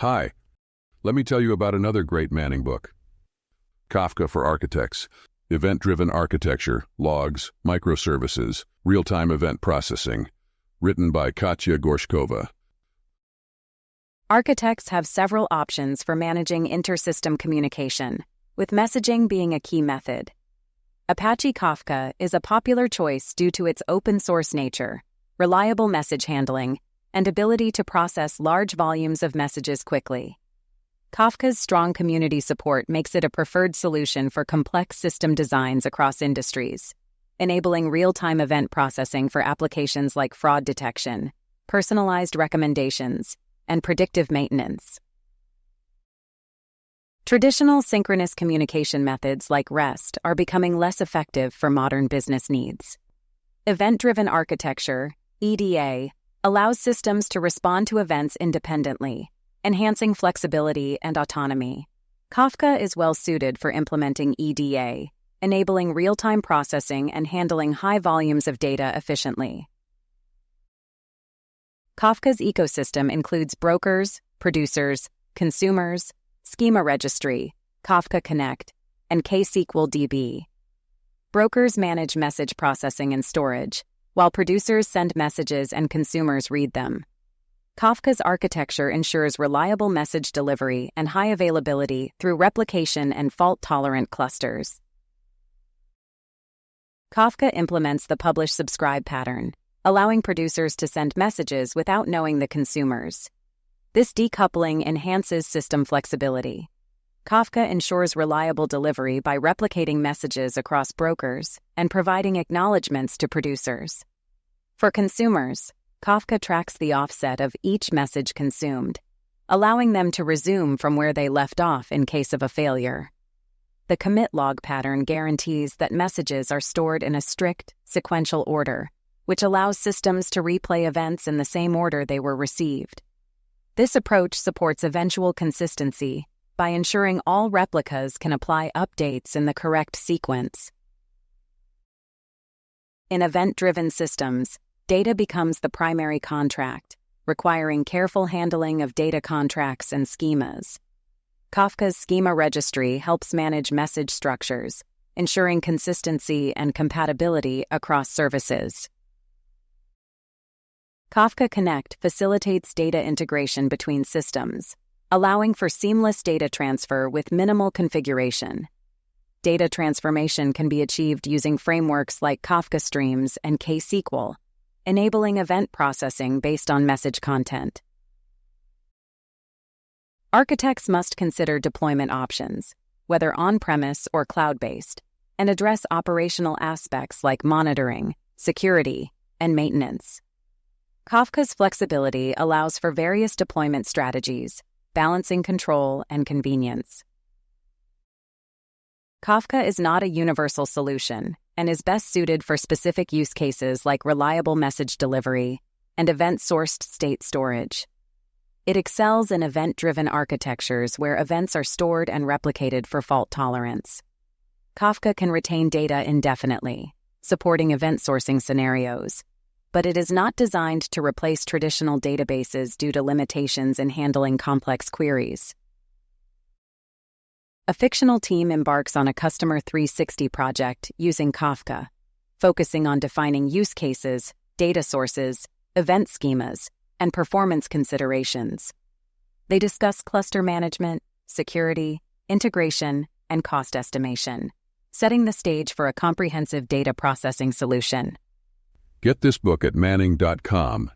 Hi, let me tell you about another great Manning book, Kafka for Architects, Event-Driven Architecture, Logs, Microservices, Real-Time Event Processing, written by Katya Gorshkova. Architects have several options for managing inter-system communication, with messaging being a key method. Apache Kafka is a popular choice due to its open-source nature, reliable message handling, and ability to process large volumes of messages quickly. Kafka's strong community support makes it a preferred solution for complex system designs across industries, enabling real-time event processing for applications like fraud detection, personalized recommendations, and predictive maintenance. Traditional synchronous communication methods like REST are becoming less effective for modern business needs. Event-driven architecture, EDA, allows systems to respond to events independently, enhancing flexibility and autonomy. Kafka is well suited for implementing EDA, enabling real-time processing and handling high volumes of data efficiently. Kafka's ecosystem includes brokers, producers, consumers, schema registry, Kafka Connect, and KSQL DB. Brokers manage message processing and storage, while producers send messages and consumers read them. Kafka's architecture ensures reliable message delivery and high availability through replication and fault-tolerant clusters. Kafka implements the publish-subscribe pattern, allowing producers to send messages without knowing the consumers. This decoupling enhances system flexibility. Kafka ensures reliable delivery by replicating messages across brokers and providing acknowledgments to producers. For consumers, Kafka tracks the offset of each message consumed, allowing them to resume from where they left off in case of a failure. The commit log pattern guarantees that messages are stored in a strict, sequential order, which allows systems to replay events in the same order they were received. This approach supports eventual consistency by ensuring all replicas can apply updates in the correct sequence. In event-driven systems, data becomes the primary contract, requiring careful handling of data contracts and schemas. Kafka's schema registry helps manage message structures, ensuring consistency and compatibility across services. Kafka Connect facilitates data integration between systems, allowing for seamless data transfer with minimal configuration. Data transformation can be achieved using frameworks like Kafka Streams and KSQL, enabling event processing based on message content. Architects must consider deployment options, whether on-premise or cloud-based, and address operational aspects like monitoring, security, and maintenance. Kafka's flexibility allows for various deployment strategies, balancing control and convenience. Kafka is not a universal solution and is best suited for specific use cases like reliable message delivery and event-sourced state storage. It excels in event-driven architectures where events are stored and replicated for fault tolerance. Kafka can retain data indefinitely, supporting event sourcing scenarios, but it is not designed to replace traditional databases due to limitations in handling complex queries. A fictional team embarks on a Customer 360 project using Kafka, focusing on defining use cases, data sources, event schemas, and performance considerations. They discuss cluster management, security, integration, and cost estimation, setting the stage for a comprehensive data processing solution. Get this book at Manning.com.